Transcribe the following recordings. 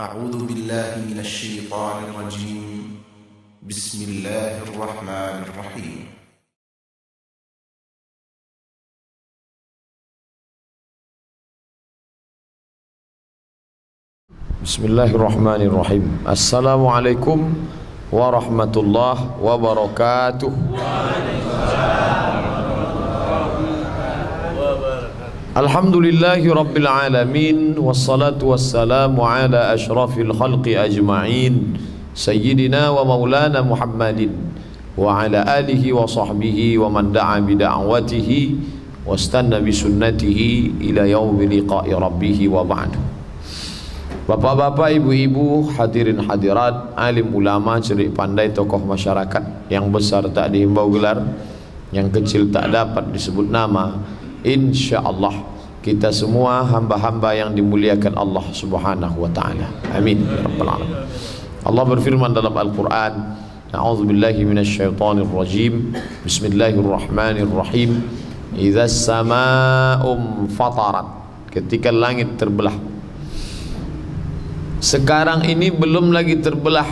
أعوذ بالله من الشيطان الرجيم بسم الله الرحمن الرحيم Bismillahirrahmanirrahim. Assalamualaikum warahmatullahi wabarakatuh. Alhamdulillahi rabbil alamin, wassalatu wassalamu ala ashrafil khalqi ajma'in, sayyidina wa maulana Muhammadin wa ala alihi wa sahbihi wa man da'a bida'watihi wastanna bisunnatihi ila yaumi liqa'i rabbih wa ba'du. Bapak-bapak, ibu-ibu, hadirin hadirat, alim ulama, cerik pandai, tokoh masyarakat, yang besar tak dihimbau gelar, yang kecil tak dapat disebut nama, insyaallah kita semua hamba-hamba yang dimuliakan Allah Subhanahu wa taala. Amin ya rabbal alamin. Allah berfirman dalam Al-Qur'an, a'udzubillahi minasyaitonir rajim. Bismillahirrahmanirrahim. Idzas samaa'u fatarat. Ketika langit terbelah. Sekarang ini belum lagi terbelah,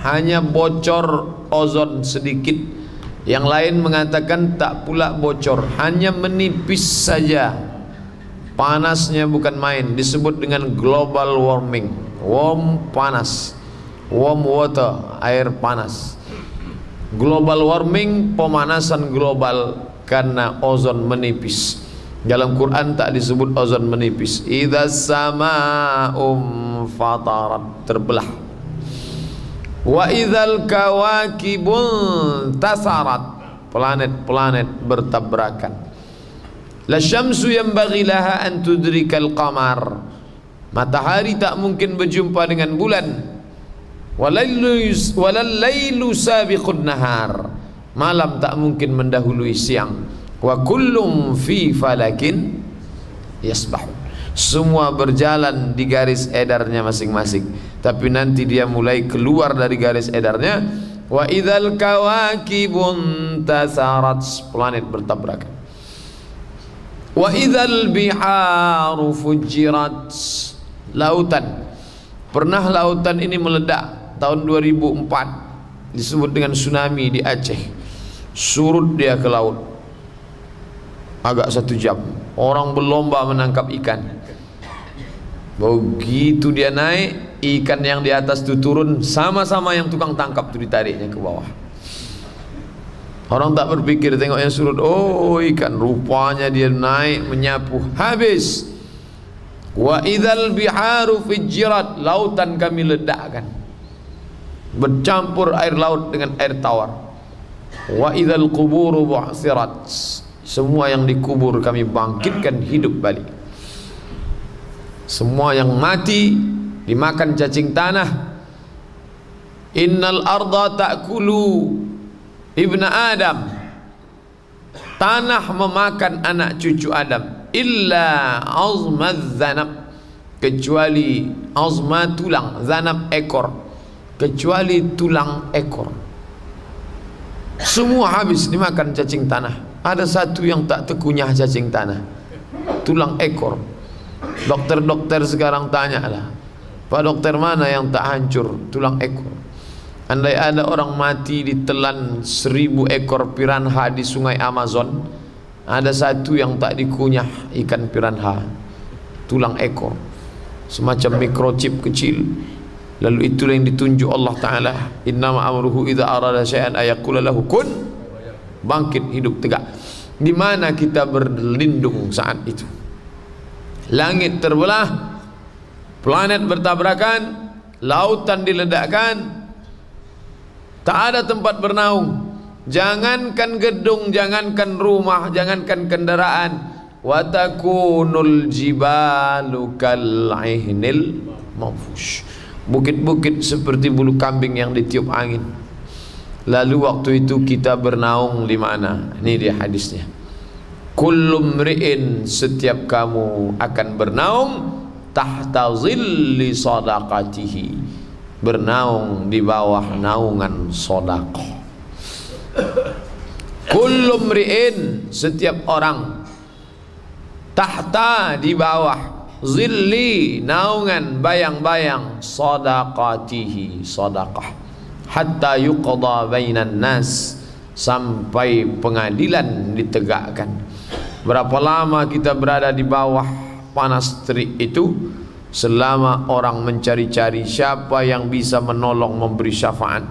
hanya bocor ozon sedikit. Yang lain mengatakan tak pula bocor, hanya menipis saja. Panasnya bukan main, disebut dengan global warming. Warm panas, warm water, air panas. Global warming, pemanasan global karena ozon menipis. Dalam Quran tak disebut ozon menipis. Idzas samaa'u fatarat, terbelah. Wa idzal kawakibun tasarat, planet-planet bertabrakan. La syamsu yanbaghi laha an tudrikal qamar, matahari tak mungkin berjumpa dengan bulan. Walal lailu sabiqun nahar, malam tak mungkin mendahului siang. Wa kullum fi falakin yasbahun, semua berjalan di garis edarnya masing-masing, tapi nanti dia mulai keluar dari garis edarnya. Wa idzal kawakibun tasarat, planet bertabrakan. Wa idzal biharu fujirat, lautan. Pernah lautan ini meledak tahun 2004, disebut dengan tsunami di Aceh. Surut dia ke laut agak 1 jam, orang berlomba menangkap ikan. Begitu dia naik, ikan yang di atas itu turun, sama-sama yang tukang tangkap itu ditariknya ke bawah. Orang tak berpikir, tengok yang surut, oh ikan, rupanya dia naik menyapu, habis. Wa idzal biharu fujirat, lautan kami ledakkan, bercampur air laut dengan air tawar. Wa idzal quburu bu'sirat, semua yang dikubur kami bangkitkan hidup balik. Semua yang mati dimakan cacing tanah. Innal arda ta'kulu ibna Adam, tanah memakan anak cucu Adam. Illa azmaz zanab, kecuali azma tulang, zanab ekor, kecuali tulang ekor. Semua habis dimakan cacing tanah. Ada satu yang tak terkunyah cacing tanah, tulang ekor. Dokter-dokter sekarang tanyalah, Pak dokter, mana yang tak hancur? Tulang ekor. Andai ada orang mati ditelan 1000 ekor piranha di sungai Amazon, ada satu yang tak dikunyah ikan piranha, tulang ekor, semacam mikrochip kecil. Lalu itulah yang ditunjuk Allah Ta'ala, innama amruhu idza arada syai'an ayaqula lahu kun, bangkit hidup tegak. Di mana kita berlindung saat itu? Langit terbelah, planet bertabrakan, lautan diledakkan, tak ada tempat bernaung. Jangankan gedung, jangankan rumah, jangankan kendaraan. Wa takunul jibalu kal'ihnil manfush, bukit-bukit seperti bulu kambing yang ditiup angin. Lalu waktu itu kita bernaung di mana? Ini dia hadisnya. Kullu mri'in, setiap kamu akan bernaung, tahta zilli sadaqatihi, bernaung di bawah naungan sedekah. Kullu mri'in, setiap orang, tahta di bawah, zilli naungan bayang-bayang sadaqatihi sadaqah hatta yuqda bainan nas, sampai pengadilan ditegakkan. Berapa lama kita berada di bawah panas terik itu? Selama orang mencari-cari siapa yang bisa menolong memberi syafaat.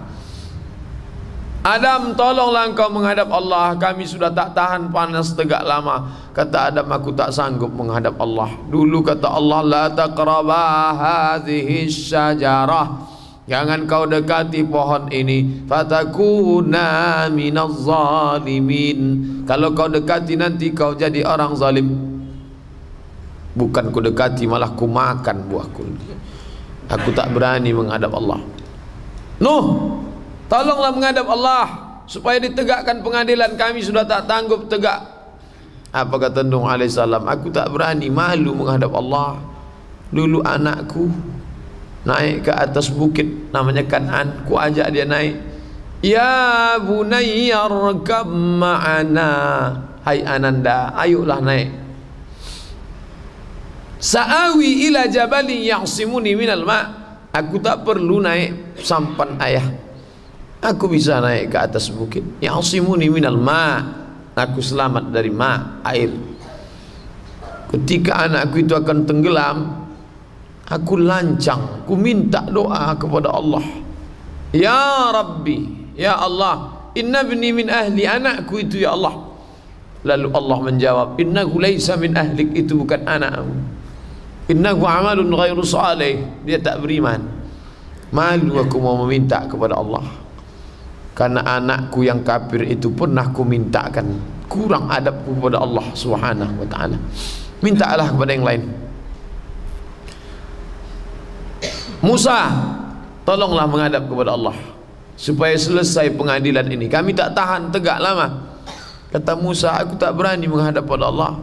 Adam, tolonglah engkau menghadap Allah, kami sudah tak tahan panas tegak lama. Kata Adam, aku tak sanggup menghadap Allah. Dulu kata Allah, la taqrabah hadhihi syajarah, jangan kau dekati pohon ini, fatakuna minaz zalimin, kalau kau dekati nanti kau jadi orang zalim. Bukan ku dekati, malah ku makan buahku. Aku tak berani menghadap Allah. Nuh, tolonglah menghadap Allah supaya ditegakkan pengadilan, kami sudah tak tanggup tegak. Apa kata Nuh alaihissalam? Aku tak berani, malu menghadap Allah. Dulu anakku naik ke atas bukit namanya Kan'an, ku ajak dia naik. Ya bunayya arkab ma'ana, hai Ananda, ayolah naik. Sa'awi ila jabalin ya'simuni minal ma', aku tak perlu naik sampan ayah, aku bisa naik ke atas bukit. Ya'simuni minal ma', aku selamat dari ma', air. Ketika anakku itu akan tenggelam, aku lancang, ku minta doa kepada Allah. Ya Rabbi, ya Allah, inna bni min ahli, anakku itu ya Allah. Lalu Allah menjawab, innahu laysa min ahlik, itu bukan anakmu. Innahu amalun ghairu salih, dia tak beriman. Malu aku mau meminta kepada Allah, karena anakku yang kafir itu pernah ku mintakan. Kurang adabku kepada Allah subhanahu wa ta'ala. Mintalah kepada yang lain. Musa, tolonglah menghadap kepada Allah supaya selesai pengadilan ini, kami tak tahan tegak lama. Kata Musa, aku tak berani menghadap kepada Allah,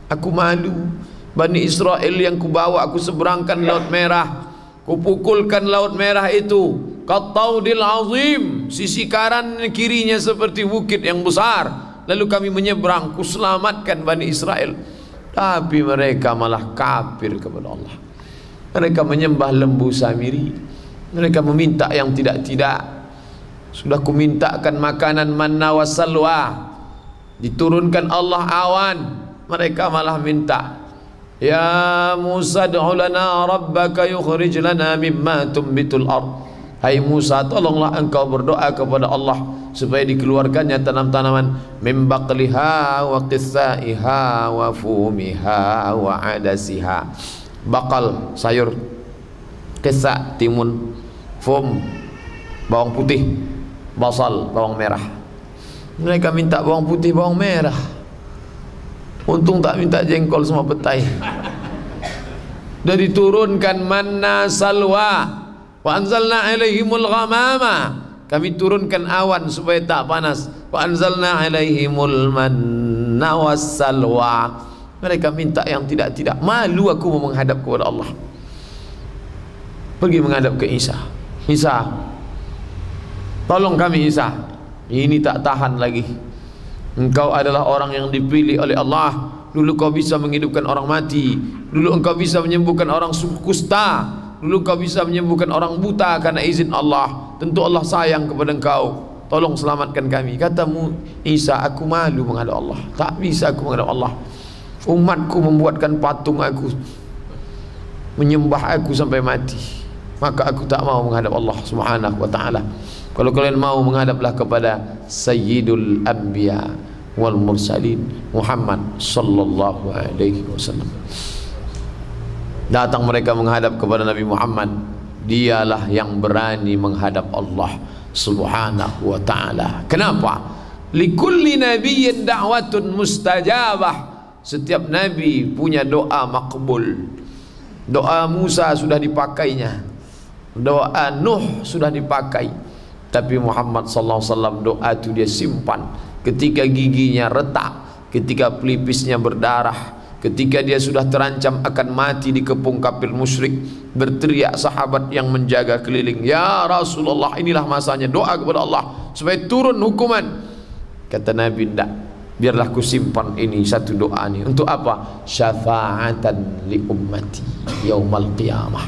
aku malu. Bani Israel yang kubawa, aku seberangkan Laut Merah, kupukulkan Laut Merah itu Qattaudil azim, sisi kanan kirinya seperti bukit yang besar. Lalu kami menyeberang, kuselamatkan Bani Israel. Tapi mereka malah kafir kepada Allah. Mereka menyembah lembu Samiri, mereka meminta yang tidak-tidak. Sudah kumintakan makanan manna wassalwa, diturunkan Allah awan, mereka malah minta. Ya Musa, ad'u lana rabbaka yukhrij lana mimma tumbitul ard. Hai Musa, tolonglah engkau berdoa kepada Allah supaya dikeluarkannya tanam-tanaman, min baqliha wa qithaiha wa fumiha wa adasiha. Bakal sayur, qitha timun, fum bawang putih, basal bawang merah. Mereka minta bawang putih, bawang merah. Untung tak minta jengkol semua petai. Dan diturunkan manna salwa, wa anzalna alaihimul ghamama, kami turunkan awan supaya tak panas. Wa anzalna alaihimul manna wassalwa. Mereka minta yang tidak-tidak. Malu aku mau menghadap kepada Allah. Pergi menghadap ke Isa. Isa, tolong kami Isa, ini tak tahan lagi. Engkau adalah orang yang dipilih oleh Allah. Dulu kau bisa menghidupkan orang mati, dulu engkau bisa menyembuhkan orang kusta, dulu kau bisa menyembuhkan orang buta karena izin Allah. Tentu Allah sayang kepada engkau, tolong selamatkan kami. Katamu Isa, aku malu menghadap Allah, tak bisa aku menghadap Allah. Umatku membuatkan patung aku, menyembah aku sampai mati, maka aku tak mau menghadap Allah subhanahu wa ta'ala. Kalau kalian mau, menghadaplah kepada Sayyidul Anbiya wal Mursalin Muhammad sallallahu alaihi wasallam. Datang mereka menghadap kepada Nabi Muhammad, dialah yang berani menghadap Allah subhanahu wa ta'ala. Kenapa? Likulli nabiyyin da'watun mustajabah. Setiap nabi punya doa makbul. Doa Musa sudah dipakainya, doa Nuh sudah dipakai. Tapi Muhammad sallallahu alaihi wasallam doa itu dia simpan. Ketika giginya retak, ketika pelipisnya berdarah, ketika dia sudah terancam akan mati di kepung kafir musyrik, berteriak sahabat yang menjaga keliling, ya Rasulullah, inilah masanya, doa kepada Allah supaya turun hukuman. Kata Nabi, tidak, biarlah kusimpan ini satu doa ini. Untuk apa? Syafa'atan li ummati yaumal qiyamah.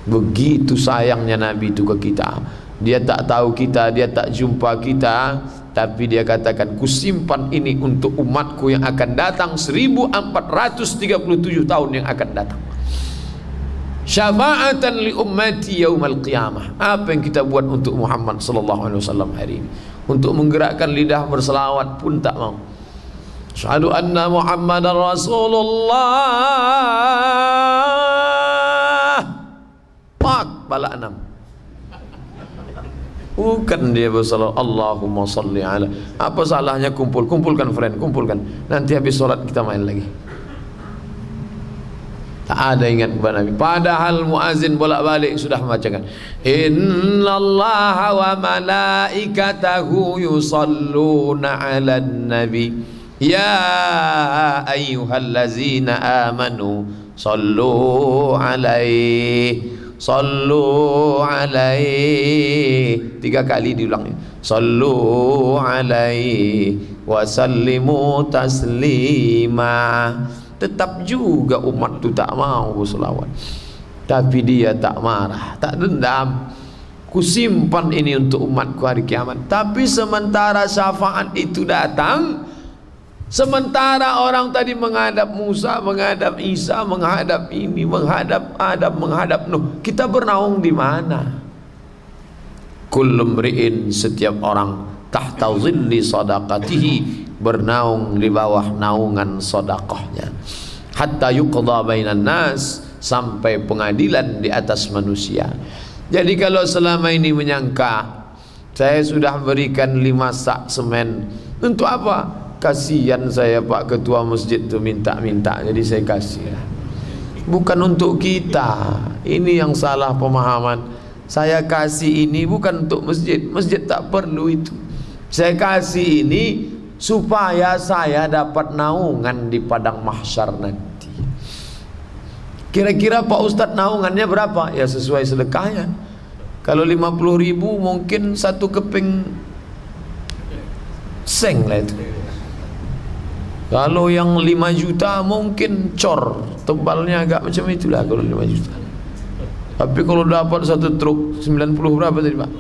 Begitu sayangnya Nabi itu ke kita. Dia tak tahu kita, dia tak jumpa kita, tapi dia katakan, kusimpan ini untuk umatku yang akan datang 1437 tahun yang akan datang. Syafa'atan li ummati yaumal qiyamah. Apa yang kita buat untuk Muhammad sallallahu alaihi wasallam hari ini? Untuk menggerakkan lidah berselawat pun tak mau. Asyhadu anna Muhammadar Rasulullah. Pak bala 6. Bukan dia bersalat Allahumma salli ala. Apa salahnya kumpulkan friend, kumpulkan. Nanti habis solat kita main lagi. Tak ada ingat kepada Nabi. Padahal muazin bolak-balik sudah membacakan, innallaha wa malaikatahu yusalluna 'alan nabi ya ayyuhallazina amanu sallu 'alaihi 3 kali diulang. Sallu 'alaihi wa sallimu taslima. Tetap juga umat itu tak mau berselawat, tapi dia tak marah, tak dendam. Kusimpan ini untuk umatku hari kiamat. Tapi sementara syafaat itu datang, sementara orang tadi menghadap Musa, menghadap Isa, menghadap ini, menghadap Adam, menghadap Nuh, kita bernaung di mana? Kullu mri'in, setiap orang, tahta zilli sadaqatihi, bernaung di bawah naungan sedekahnya, hatta yuqda bainan nas, sampai pengadilan di atas manusia. Jadi kalau selama ini menyangka saya sudah berikan 5 sak semen, untuk apa? Kasihan saya Pak Ketua Masjid tu minta-minta, jadi saya kasih. Bukan untuk kita. Ini yang salah pemahaman. Saya kasih ini bukan untuk masjid. Masjid tak perlu itu. Saya kasih ini supaya saya dapat naungan di padang mahsyar nanti. Kira-kira Pak Ustadz naungannya berapa? Ya sesuai sedekahnya. Kalau 50.000 mungkin 1 keping seng lah itu. Kalau yang 5 juta mungkin cor, tebalnya agak macam itulah kalau 5 juta. Tapi kalau dapat 1 truk 90 berapa tadi Pak?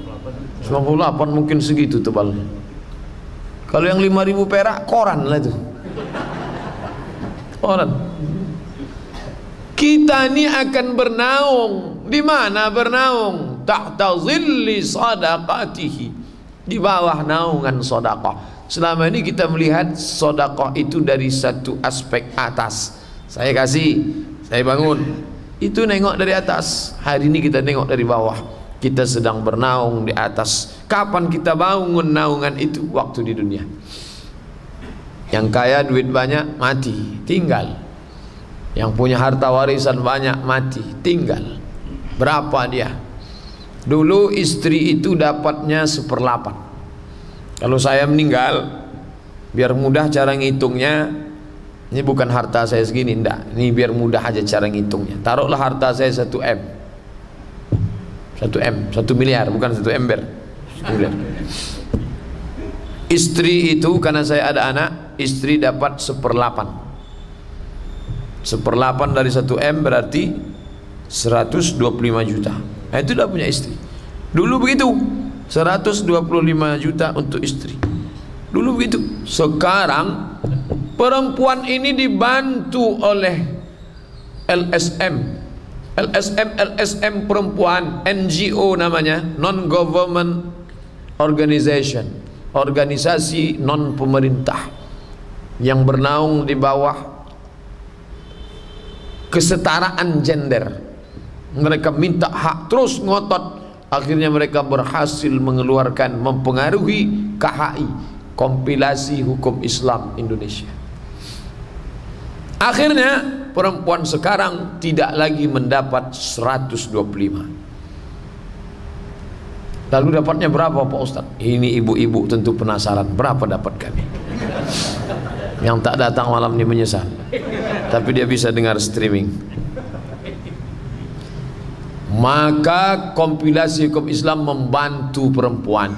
98 mungkin segitu tebalnya. Kalau yang 5.000 perak, koran lah itu. Koran. Kita ini akan bernaung. Di mana bernaung? Tahta zilli sadaqatihi, di bawah naungan sedekah. Selama ini kita melihat sedekah itu dari satu aspek atas. Saya kasih, saya bangun. Itu nengok dari atas. Hari ini kita nengok dari bawah. Kita sedang bernaung di atas. Kapan kita bangun naungan itu? Waktu di dunia. Yang kaya duit banyak mati, tinggal. Yang punya harta warisan banyak mati, tinggal. Berapa dia? Dulu istri itu dapatnya 1/8. Kalau saya meninggal, biar mudah cara ngitungnya, ini bukan harta saya segini, enggak. Ini biar mudah aja cara ngitungnya. Taruhlah harta saya 1 M. 1 miliar, bukan 1 ember. 1 miliar. Istri itu, karena saya ada anak, istri dapat 1/8. 1/8 dari 1 M berarti 125 juta. Nah, itu udah punya istri. Dulu begitu, 125 juta untuk istri. Dulu begitu. Sekarang perempuan ini dibantu oleh LSM perempuan, NGO namanya, non-government organization, organisasi non pemerintah yang bernaung di bawah kesetaraan gender. Mereka minta hak, terus ngotot. Akhirnya mereka berhasil mengeluarkan, mempengaruhi KHI, kompilasi hukum Islam Indonesia. Akhirnya perempuan sekarang tidak lagi mendapat 125. Lalu dapatnya berapa Pak Ustadz? Ini ibu-ibu tentu penasaran, berapa dapat kami? Yang tak datang malam ini menyesal, tapi dia bisa dengar streaming. Maka kompilasi hukum Islam membantu perempuan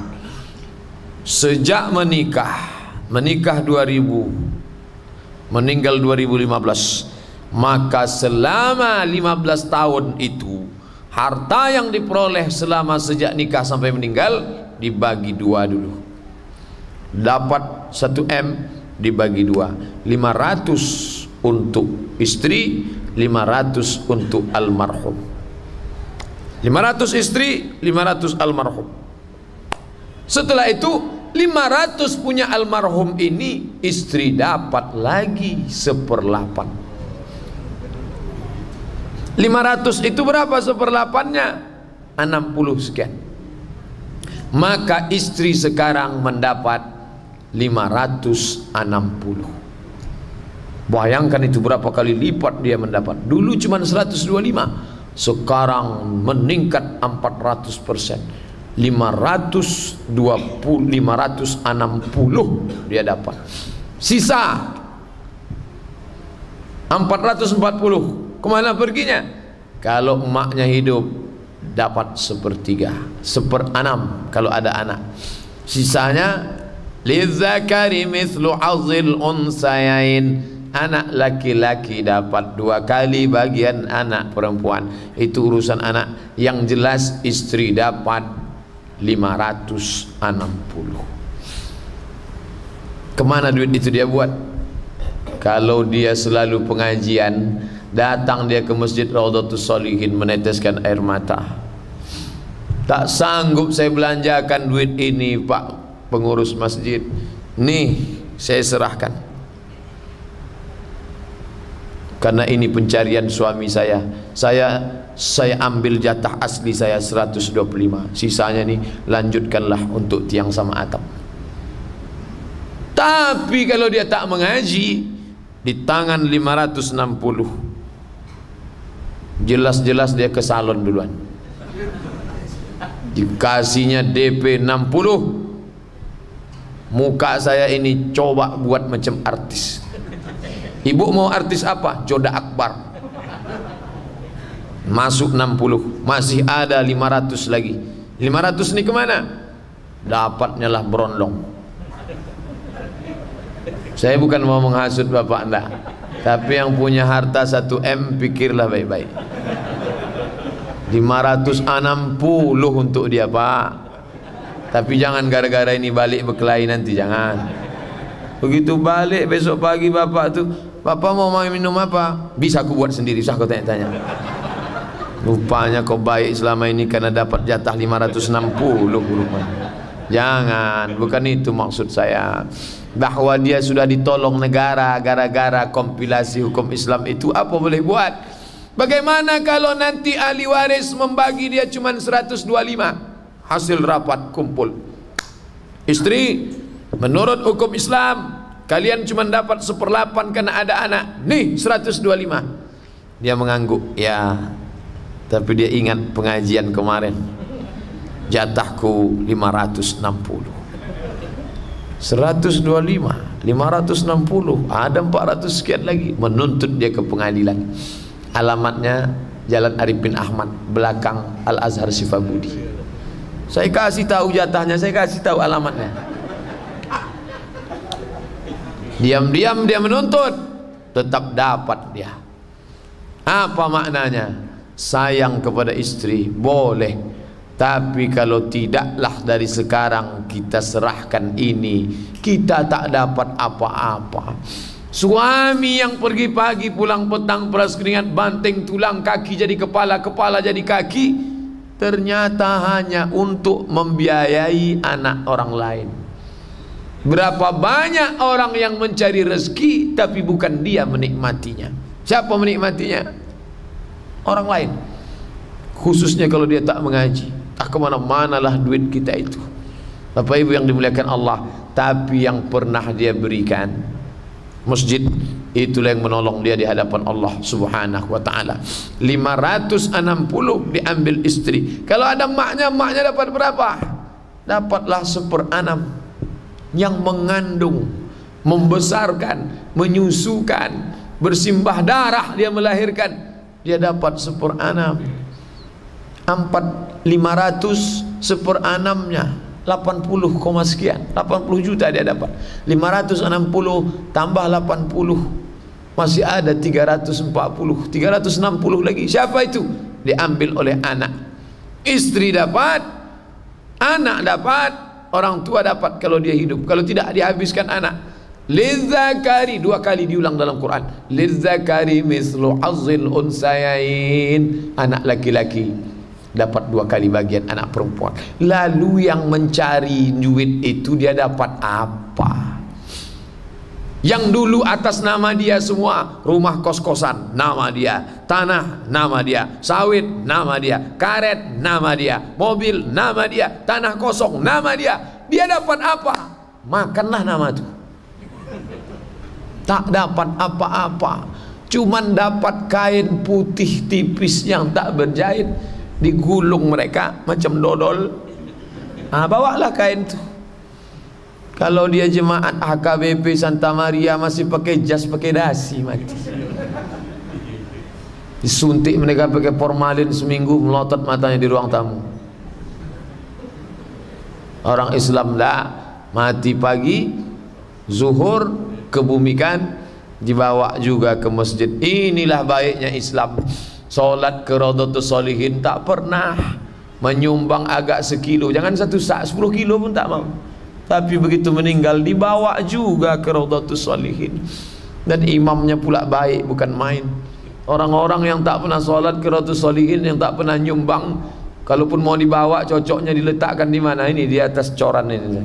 sejak menikah menikah 2000, meninggal 2015, maka selama 15 tahun itu harta yang diperoleh selama sejak nikah sampai meninggal dibagi 2 dulu. Dapat 1 M dibagi 2, 500 untuk istri, 500 untuk almarhum. 500 istri, 500 almarhum. Setelah itu 500 punya almarhum ini, istri dapat lagi 1/8. 500 itu berapa 1/8-nya? 60 sekian. Maka istri sekarang mendapat 560. Bayangkan itu berapa kali lipat dia mendapat. Dulu cuma 125, sekarang meningkat 400%. 560 dia dapat. Sisa 440 kemana perginya? Kalau emaknya hidup dapat 1/3, 1/6 kalau ada anak. Sisanya lidzakari mithlu hazzil unsayain, anak laki-laki dapat 2 kali bagian anak perempuan. Itu urusan anak. Yang jelas istri dapat 560. Kemana duit itu dia buat? Kalau dia selalu pengajian, datang dia ke masjid Raudhatus Shalihin meneteskan air mata. Tak sanggup saya belanjakan duit ini Pak pengurus masjid, nih saya serahkan, karena ini pencarian suami saya ambil jatah asli saya 125, sisanya nih lanjutkanlah untuk tiang sama atap. Tapi kalau dia tak mengaji, di tangan 560, jelas-jelas dia ke salon duluan, dikasihnya DP 60. Muka saya ini coba buat macam artis. Ibu mau artis apa? Joda Akbar. Masuk 60, masih ada 500 lagi. 500 ini kemana? Dapatnya lah berondong. Saya bukan mau menghasut bapak anda, tapi yang punya harta 1 M pikirlah baik-baik. 560 untuk dia Pak. Tapi jangan gara-gara ini balik berkelahi nanti, jangan. Begitu balik besok pagi bapak tuh, bapak mau minum apa? Bisa aku buat sendiri, usah kau tanya-tanya. Rupanya kau baik selama ini karena dapat jatah 560 rupanya. Jangan, bukan itu maksud saya. Bahwa dia sudah ditolong negara gara-gara kompilasi hukum Islam itu, apa boleh buat? Bagaimana kalau nanti ahli waris membagi dia cuma 125? Hasil rapat kumpul, istri menurut hukum Islam kalian cuma dapat 1/8 karena ada anak, nih 125. Dia mengangguk, ya, tapi dia ingat pengajian kemarin, jatahku 560. 125, 560, ada 400 sekian lagi. Menuntut dia ke pengadilan. Alamatnya Jalan Arifin Ahmad, belakang Al Azhar Sifabudi. Saya kasih tahu jatahnya, saya kasih tahu alamatnya. Diam-diam dia menuntut, tetap dapat dia. Apa maknanya? Sayang kepada istri boleh, tapi kalau tidaklah dari sekarang kita serahkan ini, kita tak dapat apa-apa. Suami yang pergi pagi pulang petang, peras keringat, banting tulang, kaki jadi kepala, kepala jadi kaki, ternyata hanya untuk membiayai anak orang lain. Berapa banyak orang yang mencari rezeki tapi bukan dia menikmatinya. Siapa menikmatinya? Orang lain. Khususnya kalau dia tak mengaji. Kemana-manalah duit kita itu. Bapak Ibu yang dimuliakan Allah. Tapi yang pernah dia berikan, masjid, itulah yang menolong dia di hadapan Allah Subhanahu wa ta'ala. 560 diambil istri. Kalau ada maknya dapat berapa? Dapatlah 1/6. Yang mengandung, membesarkan, menyusukan, bersimbah darah dia melahirkan, dia dapat 1/6. 500 1/6-nya 80, sekian, 80 juta dia dapat. 560 tambah 80 masih ada 340, 360 lagi. Siapa itu? Diambil oleh anak. Istri dapat, anak dapat, orang tua dapat kalau dia hidup. Kalau tidak dihabiskan anak. Lizzakari, 2 kali diulang dalam Quran. Lizzakari mislu hazzil unsayain. Anak laki-laki dapat 2 kali bagian anak perempuan. Lalu yang mencari duit itu dia dapat apa? Yang dulu atas nama dia semua, rumah kos-kosan nama dia, tanah nama dia, sawit nama dia, karet nama dia, mobil nama dia, tanah kosong nama dia. Dia dapat apa? Makanlah nama itu. Tak dapat apa-apa, cuman dapat kain putih tipis yang tak berjahit, digulung mereka macam dodol. Bawalah kain itu. Kalau dia jemaat HKBP Santa Maria masih pakai jas, pakai dasi, mati. Disuntik mereka pakai formalin seminggu, melotot matanya di ruang tamu. Orang Islam dah mati pagi, zuhur kebumikan, dibawa juga ke masjid. Inilah baiknya Islam. Solat ke Raudhatus Shalihin tak pernah menyumbang agak sekilo, jangan 1 sak, 10 kilo pun tak mau. Tapi begitu meninggal dibawa juga ke Raudhatus Shalihin. Dan imamnya pula baik, bukan main. Orang-orang yang tak pernah solat ke Raudhatus Shalihin, yang tak pernah nyumbang, kalaupun mau dibawa cocoknya diletakkan di mana? Ini di atas coran ini.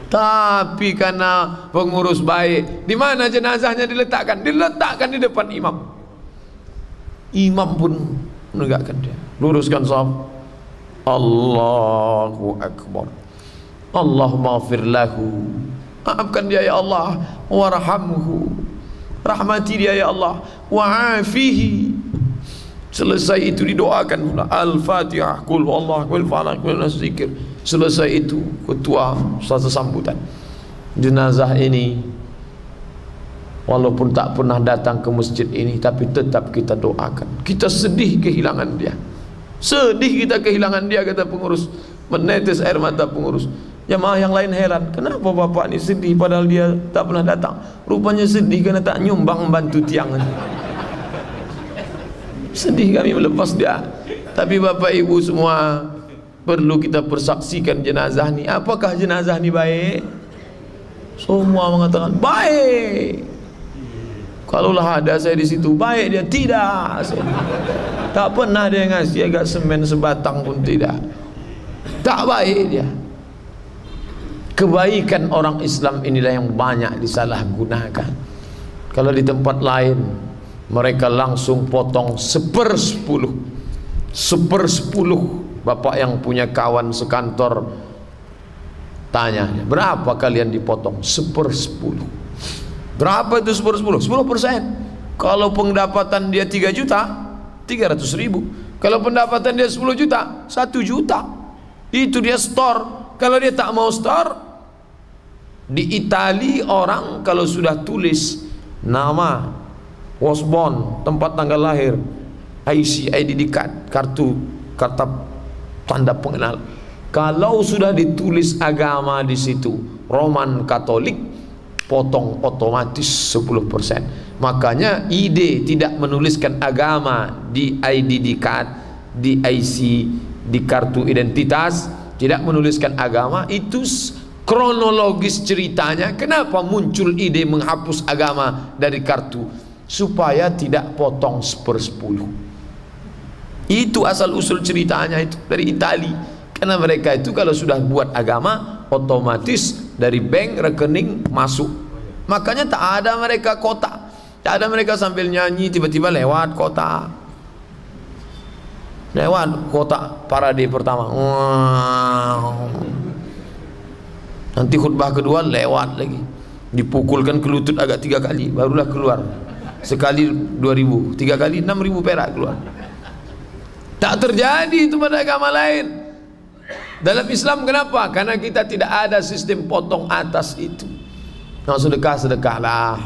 Tapi karena pengurus baik, di mana jenazahnya diletakkan? Diletakkan di depan imam. Imam pun menegakkan dia, luruskan shaf. Allahu Akbar. Allahumma ighfir lahu, maafkan dia ya Allah, warhamhu, rahmati dia ya Allah, wa'afihi. Selesai itu didoakan pula Al-Fatihah, Qul huwallahu ahad, falaq, nas, zikir. Selesai itu ketua satu sambutan. Jenazah ini walaupun tak pernah datang ke masjid ini, tapi tetap kita doakan. Kita sedih kehilangan dia. Sedih kita kehilangan dia, kata pengurus. Menetes air mata pengurus. Jamaah yang lain heran, kenapa bapak ini sedih padahal dia tak pernah datang? Rupanya sedih karena tak nyumbang membantu tiang. Sedih kami melepas dia. Tapi bapak ibu semua, perlu kita persaksikan jenazah ni. Apakah jenazah ni baik? Semua mengatakan baik. Kalaulah ada saya di situ, baik dia. Tidak, tak pernah dia ngasih agak semen sebatang pun tidak. Tak baik dia. Kebaikan orang Islam inilah yang banyak disalahgunakan. Kalau di tempat lain mereka langsung potong 1/10. 1/10. Bapak yang punya kawan sekantor tanya, berapa kalian dipotong? 1/10. Berapa itu 1/10? 10%. Kalau pendapatan dia 3 juta, 300.000. Kalau pendapatan dia 10 juta, 1 juta. Itu dia store. Kalau dia tak mau store, di Itali orang kalau sudah tulis nama, was born, tempat tanggal lahir, IC, ID card, kartu tanda pengenal, kalau sudah ditulis agama di situ, Roman Katolik, potong otomatis 10%. Makanya ID tidak menuliskan agama di ID card, di IC, di kartu identitas, tidak menuliskan agama. Itu kronologis ceritanya kenapa muncul ide menghapus agama dari kartu, supaya tidak potong 1/10. Itu asal usul ceritanya, itu dari Itali. Karena mereka itu kalau sudah buat agama, otomatis dari bank rekening masuk. Makanya tak ada mereka kota, tak ada mereka sambil nyanyi tiba-tiba lewat kota. Lewat kota parade pertama, wow. Nanti khutbah kedua lewat lagi, dipukulkan ke lutut agak 3 kali barulah keluar. Sekali 2.000, 3 kali 6.000 perak keluar. Tak terjadi itu pada agama lain. Dalam Islam kenapa? Karena kita tidak ada sistem potong atas itu. Mau sedekah, sedekahlah.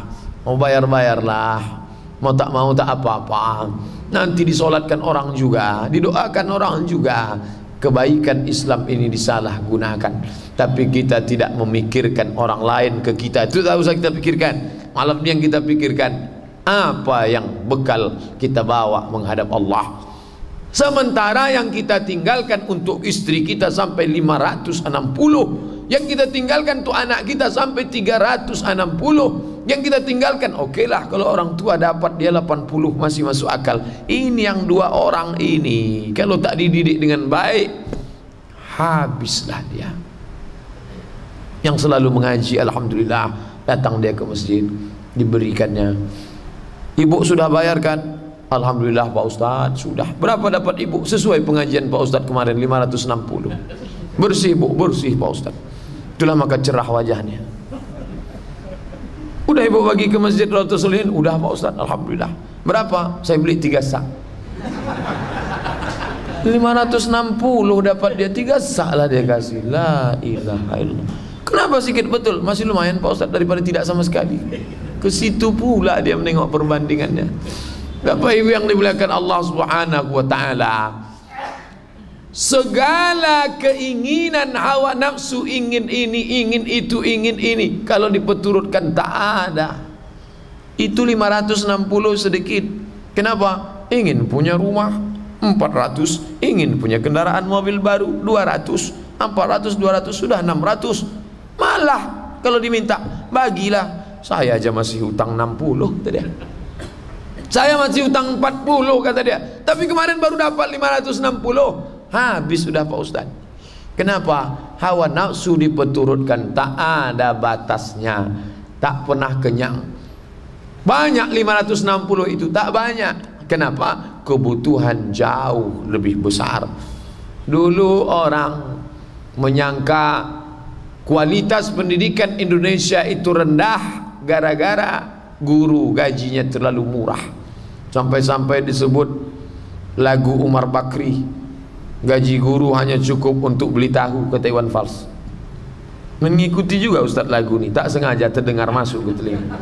Mau bayar, bayarlah. Mau tak tak apa-apa. Nanti disolatkan orang juga, didoakan orang juga. kebaikan Islam ini disalahgunakan, tapi kita tidak memikirkan orang lain ke kita. Itu tak usah kita pikirkan. Malam ini yang kita pikirkan, apa yang bekal kita bawa menghadap Allah. Sementara yang kita tinggalkan untuk istri kita sampai 560, yang kita tinggalkan untuk anak kita sampai 360, yang kita tinggalkan, oke lah kalau orang tua dapat dia 80 masih masuk akal. Ini yang 2 orang ini kalau tak dididik dengan baik, habislah dia. Yang selalu mengaji, alhamdulillah, datang dia ke masjid, diberikannya. Ibu sudah bayarkan? Alhamdulillah Pak Ustadz sudah. Berapa dapat ibu? Sesuai pengajian Pak Ustadz kemarin 560. Bersih bu, bersih Pak Ustadz. Itulah maka cerah wajahnya. Udah ibu bagi ke masjid Raudhatus Sholihin? Udah Pak Ustadz, alhamdulillah. Berapa? Saya beli 3 sak. 560 dapat dia 3 sak lah dia kasih. La ilaha illallah. Kenapa sikit? Betul, masih lumayan Pak Ustadz daripada tidak sama sekali. Ke situ pula dia menengok perbandingannya. Bapak Ibu yang dimuliakan Allah Subhanahu wa taala, segala keinginan hawa nafsu, ingin ini, ingin itu, ingin ini, kalau dipeturutkan tak ada. Itu 560 sedikit. Kenapa? Ingin punya rumah 400, ingin punya kendaraan mobil baru 200, 400, 200 sudah 600. Malah kalau diminta, bagilah, saya aja masih hutang 60 tadi. Saya masih hutang 40 kata dia. Tapi kemarin baru dapat 560. Habis sudah Pak Ustaz. Kenapa? Hawa nafsu dipeturutkan, tak ada batasnya, tak pernah kenyang. Banyak 560 itu, tak banyak. Kenapa? Kebutuhan jauh lebih besar. Dulu orang menyangka kualitas pendidikan Indonesia itu rendah gara-gara guru gajinya terlalu murah. Sampai-sampai disebut lagu Umar Bakri, gaji guru hanya cukup untuk beli tahu, kata Iwan Fals. Mengikuti juga Ustadz lagu ini, tak sengaja terdengar masuk ke telinga.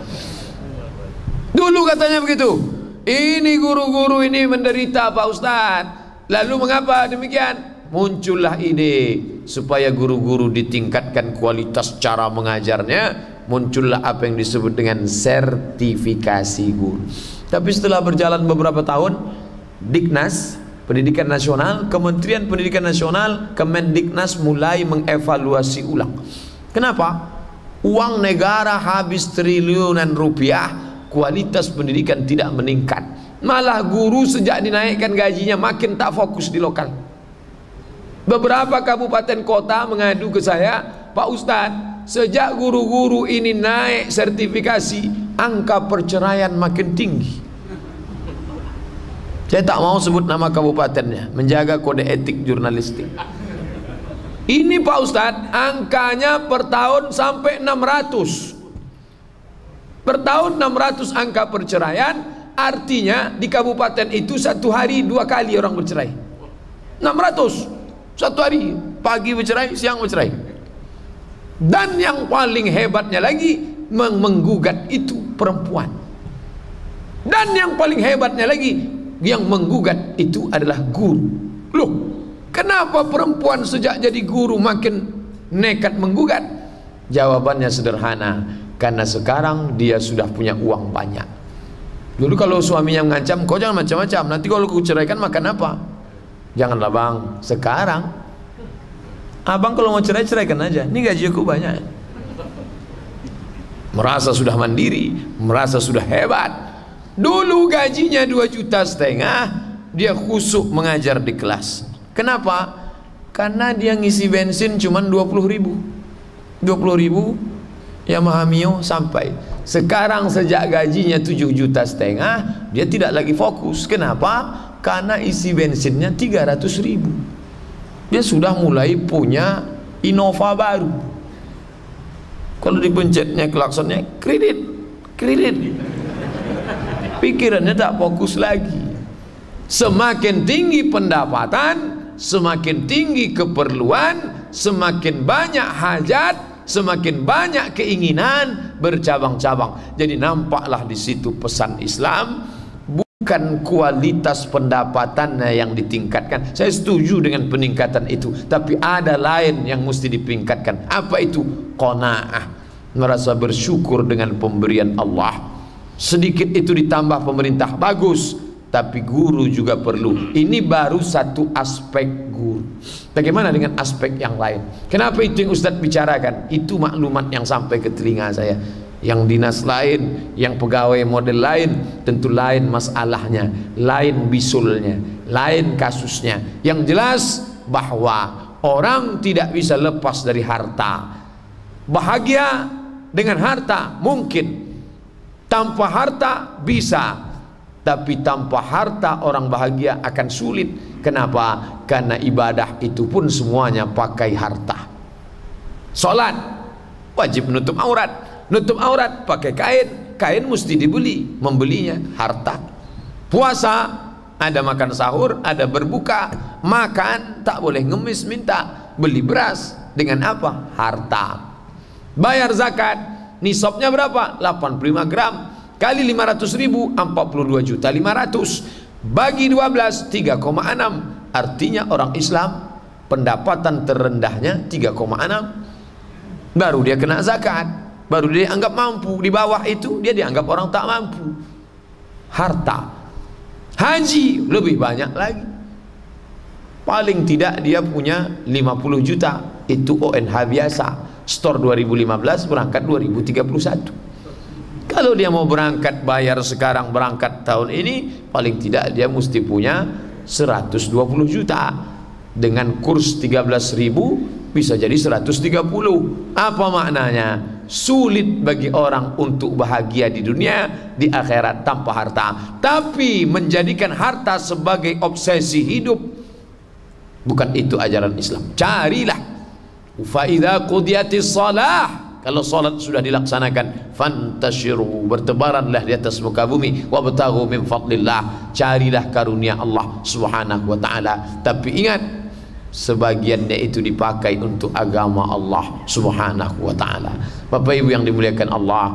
Dulu katanya begitu. Ini guru-guru ini menderita Pak Ustadz. Lalu mengapa demikian? Muncullah ide supaya guru-guru ditingkatkan kualitas cara mengajarnya. Muncullah apa yang disebut dengan sertifikasi guru. Tapi setelah berjalan beberapa tahun, Diknas Pendidikan Nasional, Kementerian Pendidikan Nasional, Kemendiknas mulai mengevaluasi ulang. Kenapa? Uang negara habis triliunan rupiah, kualitas pendidikan tidak meningkat. Malah guru sejak dinaikkan gajinya makin tak fokus di lokal. Beberapa kabupaten kota mengadu ke saya, Pak Ustadz, sejak guru-guru ini naik sertifikasi, angka perceraian makin tinggi. Saya tak mau sebut nama kabupatennya, menjaga kode etik jurnalistik. Ini Pak Ustadz, angkanya per tahun sampai 600. Per tahun 600 angka perceraian, artinya di kabupaten itu satu hari 2 kali orang bercerai. 600 satu hari, pagi bercerai, siang bercerai. Dan yang paling hebatnya lagi, menggugat itu perempuan. Dan yang paling hebatnya lagi, yang menggugat itu adalah guru. Loh, kenapa perempuan sejak jadi guru makin nekat menggugat? Jawabannya sederhana, karena sekarang dia sudah punya uang banyak. Dulu kalau suaminya mengancam, kau jangan macam-macam, nanti kalau aku ceraikan makan apa? Janganlah bang, sekarang abang kalau mau cerai, ceraikan aja, ini gaji aku banyak. Merasa sudah mandiri, merasa sudah hebat. Dulu gajinya 2,5 juta, dia khusuk mengajar di kelas. Kenapa? Karena dia ngisi bensin cuma 20.000. 20.000 Yamaha Mio sampai. Sekarang sejak gajinya 7,5 juta, dia tidak lagi fokus. Kenapa? Karena isi bensinnya 300.000. Dia sudah mulai punya Innova baru. Kalau dipencetnya klaksonnya kredit. Pikirannya tak fokus lagi. Semakin tinggi pendapatan, semakin tinggi keperluan, semakin banyak hajat, semakin banyak keinginan bercabang-cabang. Jadi nampaklah di situ pesan Islam. bukan kualitas pendapatannya yang ditingkatkan. Saya setuju dengan peningkatan itu, tapi ada lain yang mesti ditingkatkan. Apa itu? Qanaah, merasa bersyukur dengan pemberian Allah. Sedikit itu ditambah pemerintah, bagus, tapi guru juga perlu. Ini baru satu aspek guru. Bagaimana dengan aspek yang lain? Kenapa itu yang Ustadz bicarakan? Itu maklumat yang sampai ke telinga saya. Yang dinas lain, yang pegawai model lain, tentu lain masalahnya, lain bisulnya, lain kasusnya. Yang jelas bahwa orang tidak bisa lepas dari harta. Bahagia dengan harta mungkin, tanpa harta bisa, tapi tanpa harta orang bahagia akan sulit. Kenapa? Karena ibadah itu pun semuanya pakai harta. Salat wajib menutup aurat. Nutup aurat pakai kain, kain mesti dibeli, membelinya harta. Puasa ada makan sahur, ada berbuka, makan tak boleh ngemis minta, beli beras dengan apa? Harta. Bayar zakat, nisabnya berapa? 85 gram kali 500.000, 42.500.000 bagi 12, 3,6. Artinya orang Islam pendapatan terendahnya 3,6, baru dia kena zakat, baru dia anggap mampu. Di bawah itu dia dianggap orang tak mampu. Harta. Haji lebih banyak lagi, paling tidak dia punya 50 juta. Itu ONH biasa, store 2015, berangkat 2031. Kalau dia mau berangkat bayar sekarang, berangkat tahun ini, paling tidak dia mesti punya 120 juta. Dengan kurs 13.000 bisa jadi 130. Apa maknanya? Sulit bagi orang untuk bahagia di dunia, di akhirat tanpa harta. Tapi menjadikan harta sebagai obsesi hidup, bukan itu ajaran Islam. Carilah. Fa idza qudiyatis shalah, kalau salat sudah dilaksanakan, fantashiru, bertebaranlah di atas muka bumi, wabtaghu min fadlillah, carilah karunia Allah Subhanahu wa taala. Tapi ingat, sebagiannya itu dipakai untuk agama Allah Subhanahu wa ta'ala. Bapak Ibu yang dimuliakan Allah,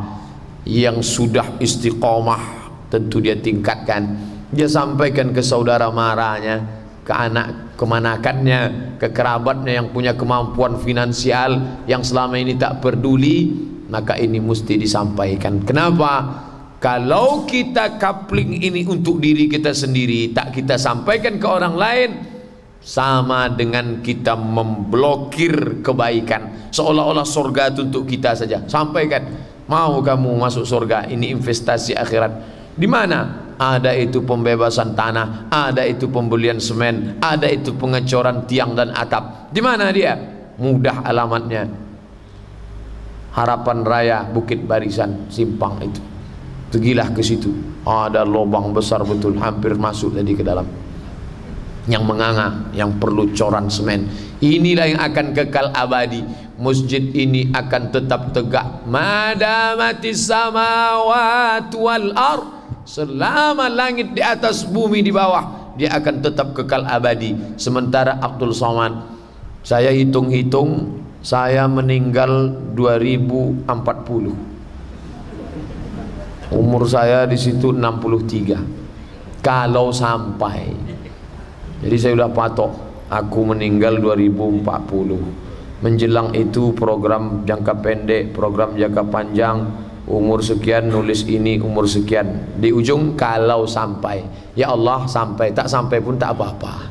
yang sudah istiqomah tentu dia tingkatkan. Dia sampaikan ke saudara marahnya, ke anak kemanakannya, ke kerabatnya yang punya kemampuan finansial, yang selama ini tak peduli, maka ini mesti disampaikan. Kenapa? Kalau kita coupling ini untuk diri kita sendiri, tak kita sampaikan ke orang lain, sama dengan kita memblokir kebaikan, seolah-olah surga itu untuk kita saja. Sampaikan, mau kamu masuk surga, ini investasi akhirat. Di mana? Ada itu pembebasan tanah, ada itu pembelian semen, ada itu pengecoran tiang dan atap. Di mana dia? Mudah alamatnya, Harapan Raya Bukit Barisan Simpang itu. Pergilah ke situ, ada lubang besar betul, hampir masuk tadi ke dalam, yang menganga, yang perlu coran semen. Inilah yang akan kekal abadi. Masjid ini akan tetap tegak madamatis samawati wal ard, selama langit di atas, bumi di bawah, dia akan tetap kekal abadi. Sementara Abdul Somad, saya hitung-hitung, saya meninggal 2040, umur saya di situ 63. Kalau sampai, jadi saya sudah patok, aku meninggal 2040. Menjelang itu program jangka pendek, program jangka panjang, umur sekian nulis ini, umur sekian. Di ujung kalau sampai, ya Allah sampai, tak sampai pun tak apa-apa.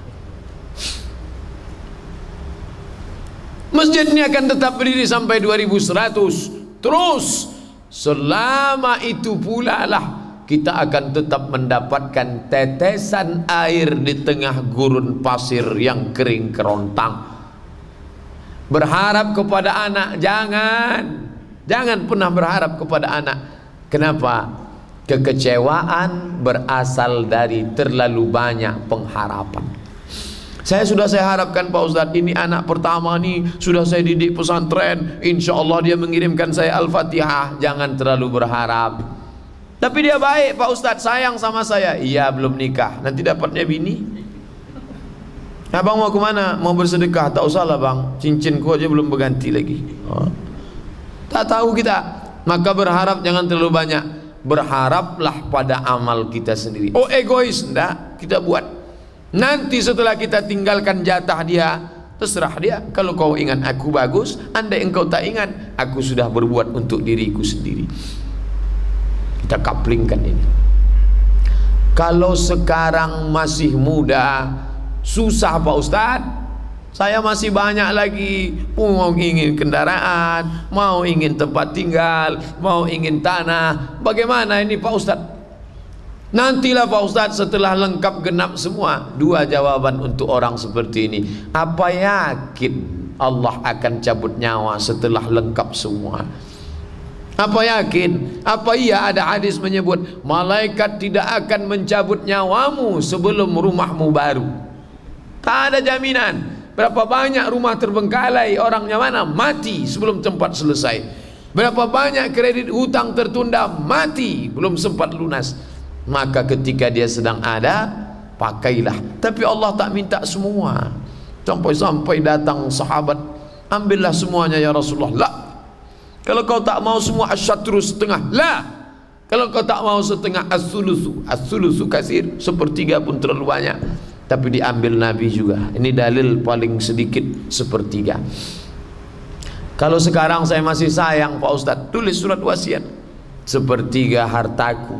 Masjid ini akan tetap berdiri sampai 2100. Terus selama itu pula lah kita akan tetap mendapatkan tetesan air di tengah gurun pasir yang kering kerontang. Berharap kepada anak, jangan pernah berharap kepada anak. Kenapa? Kekecewaan berasal dari terlalu banyak pengharapan. Saya harapkan Pak Ustadz, ini anak pertama nih, sudah saya didik pesantren, insya Allah dia mengirimkan saya Al-Fatihah. Jangan terlalu berharap. Tapi dia baik Pak Ustadz, sayang sama saya. Iya, belum nikah, nanti dapatnya bini. Abang mau kemana? Mau bersedekah? Tak usahlah bang, cincinku aja belum berganti lagi. Tak tahu kita. Maka berharap jangan terlalu banyak. berharaplah pada amal kita sendiri. Oh egois, enggak, kita buat. Nanti setelah kita tinggalkan jatah dia, terserah dia. Kalau kau ingat aku bagus, andai engkau tak ingat, aku sudah berbuat untuk diriku sendiri. Kita kaplingkan ini. Kalau sekarang masih muda, susah Pak Ustadz. Saya masih banyak lagi, mau ingin kendaraan, mau ingin tempat tinggal, mau ingin tanah. Bagaimana ini Pak Ustadz? Nantilah Pak Ustadz setelah lengkap genap semua. Dua jawaban untuk orang seperti ini. Apa yakin Allah akan cabut nyawa setelah lengkap semua? Apa yakin? Apa iya ada hadis menyebut malaikat tidak akan mencabut nyawamu sebelum rumahmu baru? Tak ada jaminan. Berapa banyak rumah terbengkalai, orangnya mana? Mati sebelum tempat selesai. Berapa banyak kredit hutang tertunda, mati belum sempat lunas. Maka ketika dia sedang ada, pakailah. Tapi Allah tak minta semua. Sampai datang sahabat, ambillah semuanya ya Rasulullah. La. Kalau kau tak mau semua, asyatru setengah. La. Kalau kau tak mau setengah, as-sulusu. As-sulusu kasir, sepertiga pun terlalu banyak. Tapi diambil Nabi juga. Ini dalil paling sedikit sepertiga. Kalau sekarang saya masih sayang Pak Ustadz, tulis surat wasiat. Sepertiga hartaku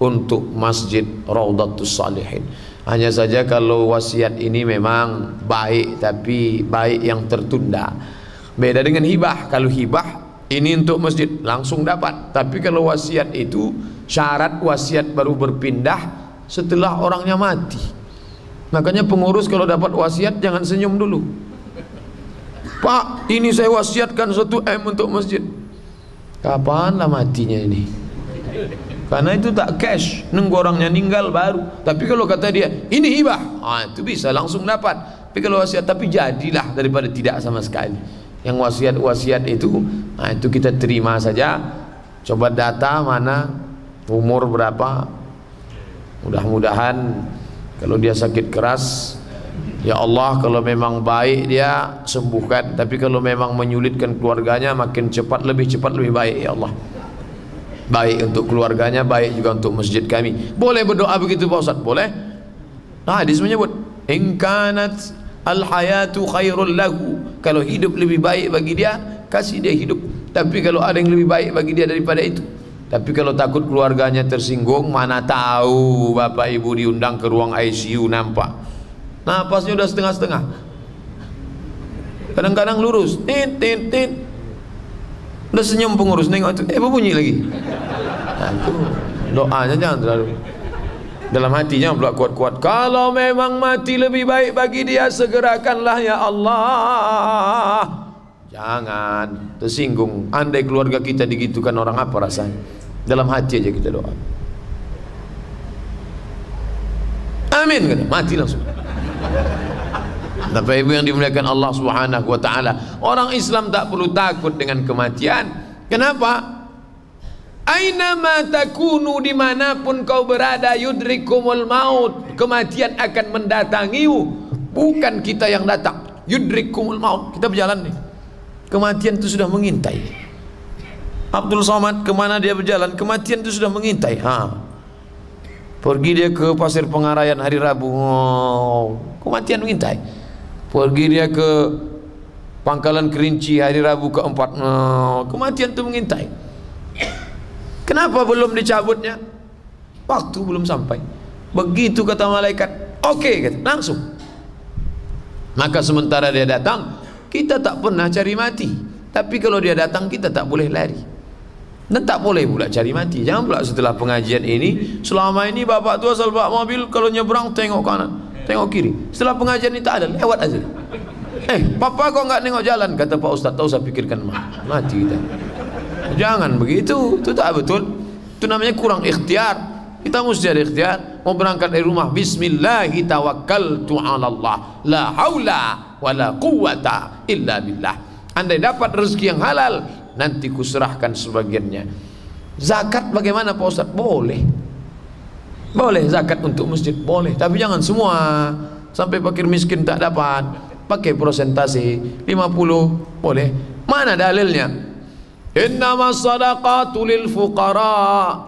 untuk masjid Raudhatus Salihin. Hanya saja kalau wasiat ini memang baik, tapi baik yang tertunda. Beda dengan hibah. Kalau hibah ini untuk masjid langsung dapat. Tapi kalau wasiat itu syarat wasiat baru berpindah setelah orangnya mati. Makanya pengurus kalau dapat wasiat jangan senyum dulu. Pak, ini saya wasiatkan 1 M untuk masjid. Kapanlah matinya ini? Karena itu tak cash, nunggu orangnya meninggal baru. Tapi kalau kata dia, ini hibah, itu bisa langsung dapat. Tapi kalau wasiat, tapi jadilah daripada tidak sama sekali. Yang wasiat-wasiat itu, itu kita terima saja. Coba data mana, umur berapa. Mudah-mudahan kalau dia sakit keras, ya Allah, kalau memang baik dia sembuhkan. Tapi kalau memang menyulitkan keluarganya, makin cepat, lebih baik ya Allah. Baik untuk keluarganya, baik juga untuk masjid kami. Boleh berdoa begitu Pak Ustaz? Boleh. Nah, hadis menyebut in kanat al-hayatu khairul lahu. Kalau hidup lebih baik bagi dia, kasih dia hidup. Tapi kalau ada yang lebih baik bagi dia daripada itu. Tapi kalau takut keluarganya tersinggung, mana tahu bapak ibu diundang ke ruang ICU nampak napasnya udah setengah-setengah, kadang-kadang lurus, tit. Udah senyum pengurus, nengok itu, berbunyi lagi. Nah itu doanya jangan terlalu dalam hatinya, pula kuat-kuat. Kalau memang mati lebih baik bagi dia, segerakanlah ya Allah. Jangan tersinggung. Andai keluarga kita digitukan orang, apa rasanya? Dalam hati aja kita doa. Amin, kata, mati langsung. Bapak ibu yang dimuliakan Allah Subhanahu wa taala, orang Islam tak perlu takut dengan kematian. Kenapa? Ainama takunu, dimanapun kau berada, yudrikumul maut, kematian akan mendatangimu. Bukan kita yang datang. Yudrikumul maut, kita berjalan nih, kematian itu sudah mengintai. Abdul Somad kemana dia berjalan, kematian itu sudah mengintai. Pergi dia ke Pasir Pengarayan hari Rabu, kematian mengintai. Pergi dia ke Pangkalan Kerinci hari Rabu keempat, kematian itu mengintai. Kenapa belum dicabutnya? Waktu belum sampai. Begitu kata malaikat, oke, kata, langsung. Maka sementara dia datang, kita tak pernah cari mati. Tapi kalau dia datang, kita tak boleh lari. Dan tak boleh pula cari mati. Jangan pula setelah pengajian ini, selama ini bapak tua asal bawa mobil, kalau nyebrang tengok kanan, tengok kiri. Setelah pengajian ini tak ada, lewat aja. Papa kok nggak nengok jalan? Kata Pak Ustadz, tak usah pikirkan mati kita. Jangan begitu, itu tak betul. Itu namanya kurang ikhtiar. Kita mesti ada ikhtiar. Mau berangkat dari rumah, Bismillahi tawakkaltu ala Allah, la haula wa la quwwata illa billah. Andai dapat rezeki yang halal, nanti kuserahkan sebagiannya. Zakat bagaimana Pak Ustadz? Boleh. Boleh zakat untuk masjid, boleh. Tapi jangan semua. Sampai fakir miskin tak dapat. Pakai persentase 50, boleh. Mana dalilnya? Innamas sadaqatu lil fuqara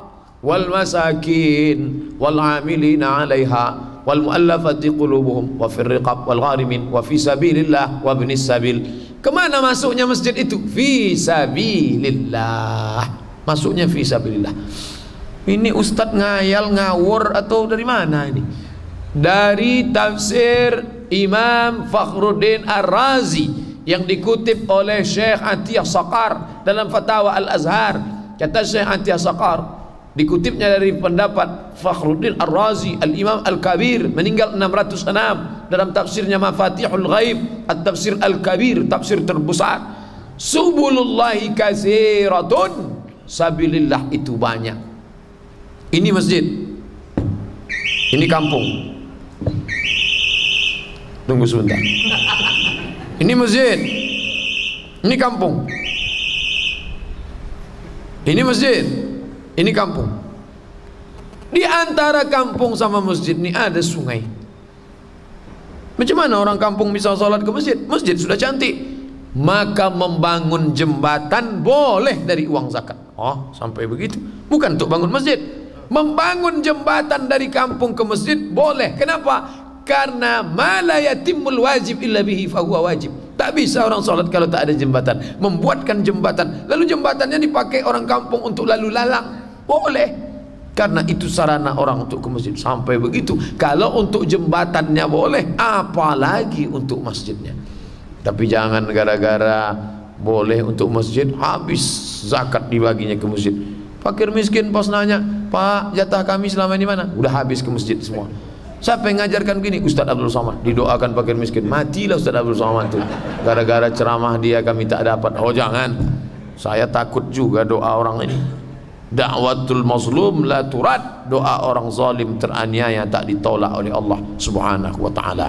wal masakin wal 'amilina 'alaiha wal mu'allafati qulubuhum wa fir riqab wal gharimin wa fi sabilillah wa ibnis sabil. Kemana masuknya masjid itu? Fi sabilillah. Masuknya fi sabilillah. Ini ustadz ngayal ngawur atau dari mana ini? Dari tafsir Imam Fakhruddin Ar-Razi yang dikutip oleh Syekh Atiyah Saqar dalam Fatwa Al-Azhar. Kata Syekh Atiyah Saqar, dikutipnya dari pendapat Fakhruddin Ar-Razi, Al-Imam Al-Kabir, meninggal 606, dalam tafsirnya Mafatihul Ghaib, At-Tafsir Al-Kabir, tafsir terbesar. Subulullahi katsiratun, sabilillah itu banyak. Ini masjid, ini kampung. Tunggu sebentar. Ini masjid, ini kampung. Ini masjid, ini kampung. Di antara kampung sama masjid ini ada sungai. Macam mana orang kampung bisa sholat ke masjid? Masjid sudah cantik. Maka membangun jembatan boleh dari uang zakat. Oh, sampai begitu. Bukan untuk bangun masjid. Membangun jembatan dari kampung ke masjid boleh. Kenapa? Karena ma la yatimul wajib illa bihi fahuwa wajib. Tak bisa orang sholat kalau tak ada jembatan. Membuatkan jembatan, lalu jembatannya dipakai orang kampung untuk lalu lalang, boleh. Karena itu sarana orang untuk ke masjid. Sampai begitu. Kalau untuk jembatannya boleh, apalagi untuk masjidnya. Tapi jangan gara-gara boleh untuk masjid, habis zakat dibaginya ke masjid. Fakir miskin pas nanya, Pak, jatah kami selama ini mana? Udah habis ke masjid semua. Siapa yang ngajarkan gini? Ustaz Abdul Somad. Didoakan fakir miskin. Matilah Ustaz Abdul Somad itu. Gara-gara ceramah dia kami tak dapat. Oh jangan. Saya takut juga doa orang ini. Da'watul mazlum la turad. Doa orang zalim teraniaya tak ditolak oleh Allah Subhanahu wa taala.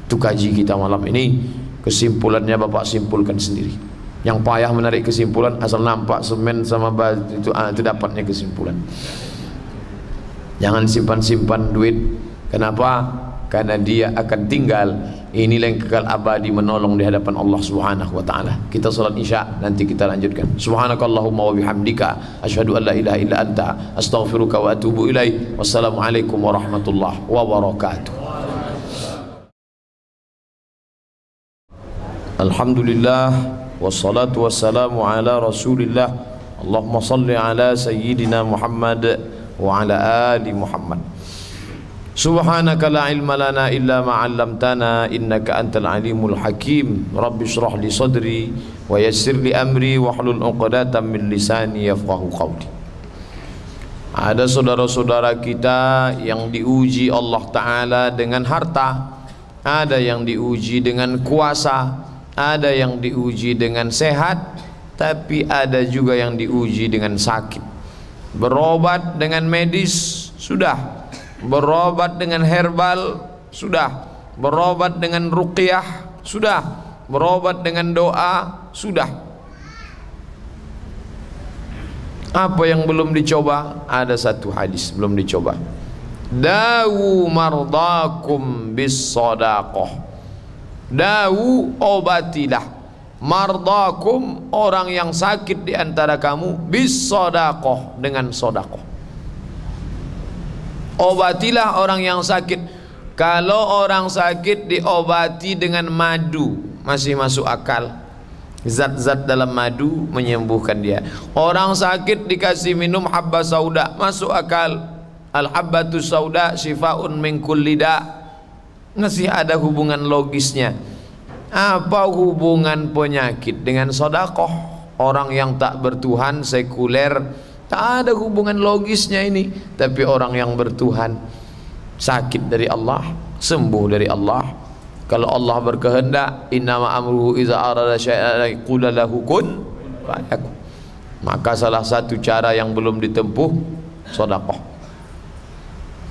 Itu kaji kita malam ini. Kesimpulannya Bapak simpulkan sendiri. Yang payah menarik kesimpulan, asal nampak semen sama batu itu dapatnya kesimpulan. Jangan simpan-simpan duit. Kenapa? Karena dia akan tinggal. Inilah yang kekal abadi, menolong di hadapan Allah Subhanahu wa taala. Kita salat Isya, nanti kita lanjutkan. Subhanakallahumma wa bihamdika asyhadu an la ilaha illa anta astaghfiruka wa atubu ilaik. Wassalamualaikum warahmatullahi wabarakatuh. Alhamdulillah wassalatu wassalamu ala Rasulillah. Allahumma salli ala sayyidina Muhammad wa ala ali Muhammad. Subhanaka la ilma lana illa ma 'allamtana innaka antal alimul hakim. Rabbi shrah li sadri wa yassir li amri wahlul 'uqdatam min lisani yafqahu qawli. Ada saudara-saudara kita yang diuji Allah Ta'ala dengan harta, ada yang diuji dengan kuasa, ada yang diuji dengan sehat, tapi ada juga yang diuji dengan sakit. Berobat dengan medis sudah, berobat dengan herbal sudah, berobat dengan ruqyah sudah, berobat dengan doa sudah. Apa yang belum dicoba? Ada satu hadis belum dicoba. Dawu mardakum bis sadaqah. Dawu, obatilah mardakum, orang yang sakit di antara kamu, bis sadaqah, dengan sedekah. Obatilah orang yang sakit. Kalau orang sakit diobati dengan madu, masih masuk akal. Zat-zat dalam madu menyembuhkan dia. Orang sakit dikasih minum habba sauda, masuk akal. Al-habbatu sauda syifaun min kulli da. Masih ada hubungan logisnya. Apa hubungan penyakit dengan sedekah? Orang yang tak bertuhan, sekuler, tak ada hubungan logisnya ini. Tapi orang yang bertuhan, sakit dari Allah, sembuh dari Allah. Kalau Allah berkehendak, innama amruhu iza arada syai'an yaqula lahu kun fayakun. Maka salah satu cara yang belum ditempuh, sedekah.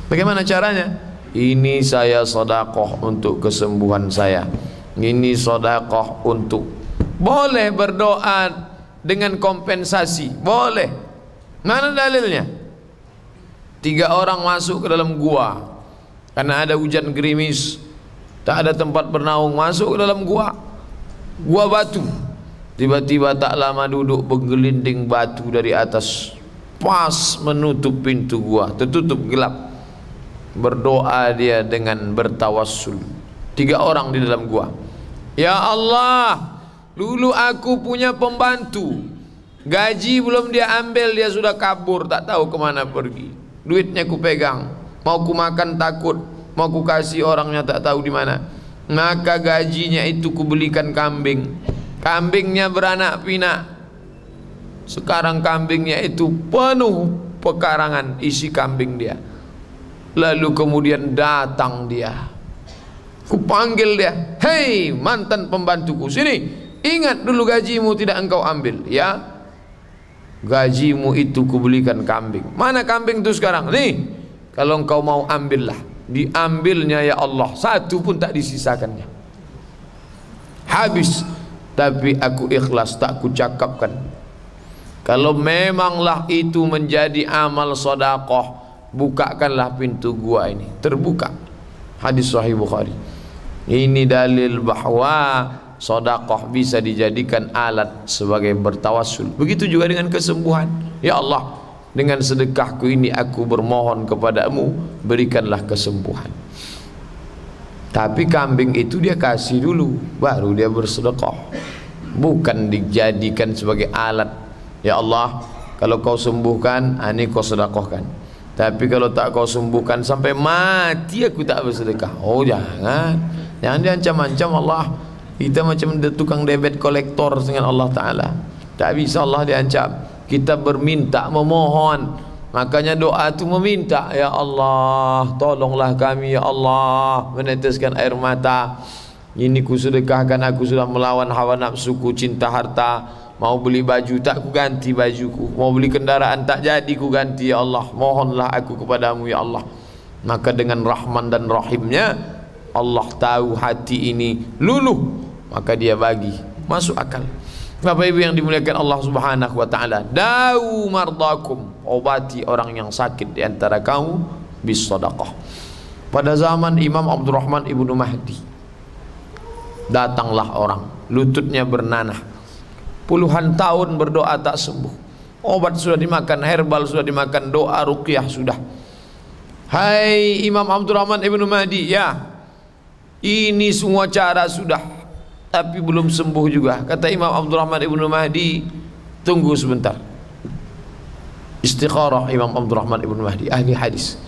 Bagaimana caranya? Ini saya sedekah untuk kesembuhan saya. Ini sedekah untuk. Boleh berdoa dengan kompensasi, boleh. Mana dalilnya? 3 orang masuk ke dalam gua karena ada hujan gerimis, tak ada tempat bernaung, masuk ke dalam gua batu. Tiba-tiba tak lama duduk, bergelinding batu dari atas pas menutup pintu gua, tertutup gelap. Berdoa dia dengan bertawassul. 3 orang di dalam gua. Ya Allah, dulu aku punya pembantu, gaji belum dia ambil, dia sudah kabur, tak tahu kemana pergi. Duitnya ku pegang, mau ku makan takut, mau ku kasih orangnya tak tahu di mana. Maka gajinya itu ku belikan kambing. Kambingnya beranak pinak. Sekarang kambingnya itu penuh pekarangan isi kambing dia. Lalu kemudian datang dia, ku panggil dia, hei mantan pembantuku, sini, ingat dulu gajimu tidak engkau ambil, ya. Gajimu itu ku belikan kambing. Mana kambing itu sekarang? Nih, kalau engkau mau ambillah. Diambilnya ya Allah, satu pun tak disisakannya. Habis. Tapi aku ikhlas, tak ku cakapkan. Kalau memanglah itu menjadi amal sedekah, bukakanlah pintu gua ini. Terbuka. Hadis Sahih Bukhari. Ini dalil bahwa sedekah bisa dijadikan alat sebagai bertawassul. Begitu juga dengan kesembuhan. Ya Allah, dengan sedekahku ini aku bermohon kepadamu, berikanlah kesembuhan. Tapi kambing itu dia kasih dulu, baru dia bersedekah. Bukan dijadikan sebagai alat. Ya Allah, kalau kau sembuhkan, ini kau sedekahkan. Tapi kalau tak kau sembuhkan sampai mati aku tak bersedekah. Oh jangan. Jangan diancam-ancam Allah. Kita macam tukang debit kolektor dengan Allah Ta'ala. Tak bisa Allah diancam. Kita berminta, memohon. Makanya doa itu meminta. Ya Allah, tolonglah kami ya Allah. Meneteskan air mata. Ini ku sedekahkan, aku sudah melawan hawa nafsuku, cinta harta. Mau beli baju tak ku ganti bajuku, mau beli kendaraan tak jadi ku ganti ya Allah. Mohonlah aku kepadamu ya Allah. Maka dengan Rahman dan Rahimnya, Allah tahu hati ini luluh, maka dia bagi, masuk akal. Bapak Ibu yang dimuliakan Allah Subhanahu wa taala, dau mardakum, obati orang yang sakit di antara kamu bis sedekah. Pada zaman Imam Abdurrahman Ibnu Mahdi, datanglah orang, lututnya bernanah. Puluhan tahun berdoa tak sembuh. Obat sudah dimakan, herbal sudah dimakan, doa ruqyah sudah. Hai Imam Abdurrahman Ibnu Mahdi, ya, ini semua cara sudah, tapi belum sembuh juga. Kata Imam Abdurrahman Ibnu Mahdi, tunggu sebentar. Istikharah Imam Abdurrahman Ibnu Mahdi, ahli hadis.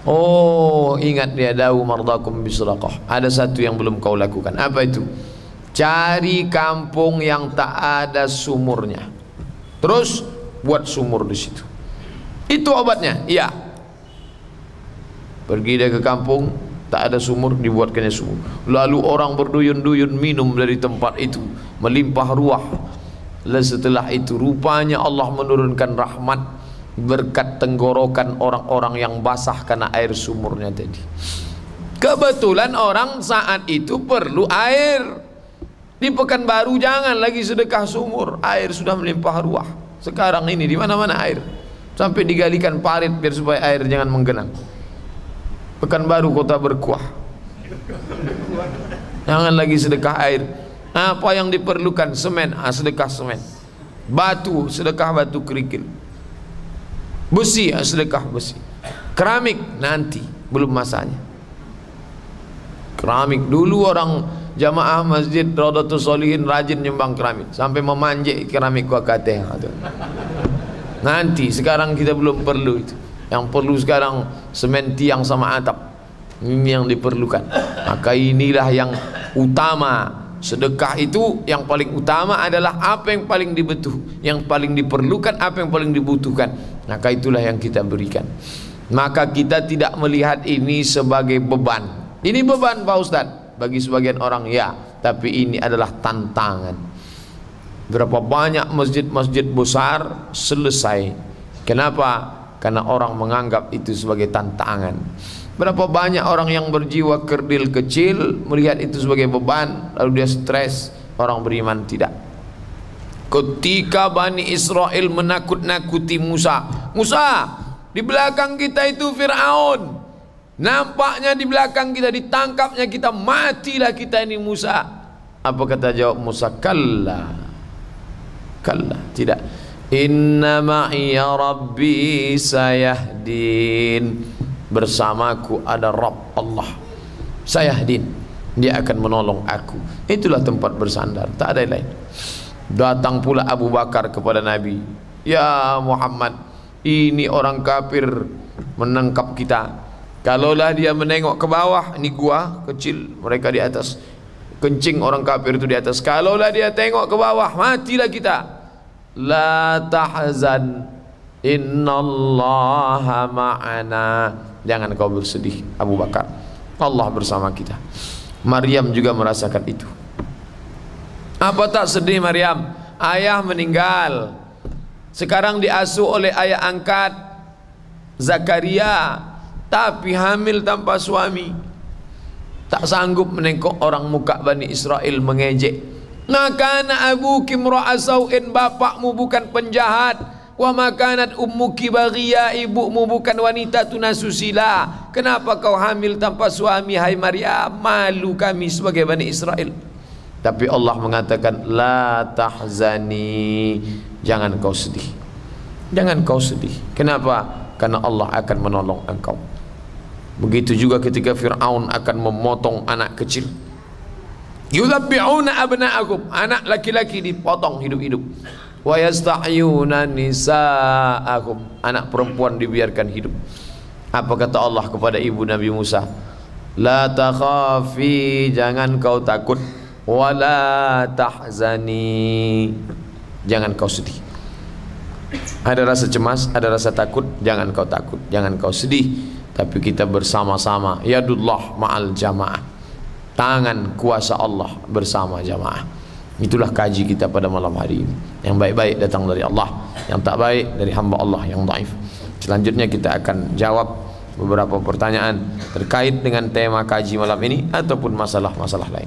Oh, ingat dia, dau mardakum bisedekah. Ada satu yang belum kau lakukan. Apa itu? Cari kampung yang tak ada sumurnya, terus buat sumur di situ. Itu obatnya. Iya. Pergi dia ke kampung, tak ada sumur, dibuatkannya sumur. Lalu orang berduyun-duyun minum dari tempat itu, melimpah ruah. Lalu setelah itu rupanya Allah menurunkan rahmat berkat tenggorokan orang-orang yang basah karena air sumurnya tadi. Kebetulan orang saat itu perlu air. Di Pekanbaru jangan lagi sedekah sumur, air sudah melimpah ruah. Sekarang ini di mana-mana air, sampai digalikan parit biar supaya air jangan menggenang. Pekanbaru kota berkuah. Jangan lagi sedekah air. Apa yang diperlukan? Semen, sedekah semen. Batu, sedekah batu kerikil. Besi, sedekah besi. Keramik nanti, belum masanya. Keramik dulu orang jamaah masjid Raudatul Sholihin rajin nyumbang keramik, sampai memanjik keramik wakateh. Nanti, sekarang kita belum perlu itu. Yang perlu sekarang semen tiang sama atap. Ini yang diperlukan. Maka inilah yang utama. Sedekah itu yang paling utama adalah apa yang paling dibutuh, yang paling diperlukan, apa yang paling dibutuhkan. Maka itulah yang kita berikan. Maka kita tidak melihat ini sebagai beban. Ini beban Pak Ustadz bagi sebagian orang, ya, tapi ini adalah tantangan. Berapa banyak masjid-masjid besar selesai. Kenapa? Karena orang menganggap itu sebagai tantangan. Berapa banyak orang yang berjiwa kerdil kecil melihat itu sebagai beban, lalu dia stres. Orang beriman tidak. Ketika Bani Israel menakut-nakuti Musa, Musa, di belakang kita itu Fir'aun, nampaknya di belakang kita, ditangkapnya kita, matilah kita ini Musa. Apa kata jawab Musa? Kalla, kalla, tidak. Inna ma'iya rabbi sayahdin. Bersamaku ada Rabb Allah sayahdin, dia akan menolong aku. Itulah tempat bersandar, tak ada lain. Datang pula Abu Bakar kepada Nabi, ya Muhammad, ini orang kafir menangkap kita. Kalaulah dia menengok ke bawah, ini gua kecil, mereka di atas, kencing orang kafir itu di atas. Kalaulah dia tengok ke bawah, matilah kita. La tahzan, innallaha ma'ana. Jangan kau bersedih Abu Bakar, Allah bersama kita. Maryam juga merasakan itu. Apa tak sedih Maryam? Ayah meninggal, sekarang diasuh oleh ayah angkat Zakaria, tapi hamil tanpa suami. Tak sanggup menengok orang muka Bani Israel mengejek. Nakana abuki imra'a sau'in, bapakmu bukan penjahat. Wa makanat ummuki baghiya, ibumu bukan wanita tunasusila. Kenapa kau hamil tanpa suami hai Maryam? Malu kami sebagai Bani Israel. Tapi Allah mengatakan la tahzani, jangan kau sedih, jangan kau sedih. Kenapa? Karena Allah akan menolong engkau. Begitu juga ketika Fir'aun akan memotong anak kecil. Yudhabbi'una abna'akum, anak laki-laki dipotong hidup-hidup. Wa yasta'yuna nisa'akum, anak perempuan dibiarkan hidup. Apa kata Allah kepada ibu Nabi Musa? La takhafi, jangan kau takut. Wa la tahzani, jangan kau sedih. Ada rasa cemas, ada rasa takut, jangan kau takut, jangan kau sedih. Tapi kita bersama-sama, yadullah ma'al jamaah, tangan kuasa Allah bersama jamaah. Itulah kaji kita pada malam hari ini. Yang baik-baik datang dari Allah, yang tak baik dari hamba Allah yang dhaif. Selanjutnya kita akan jawab beberapa pertanyaan terkait dengan tema kaji malam ini ataupun masalah-masalah lain.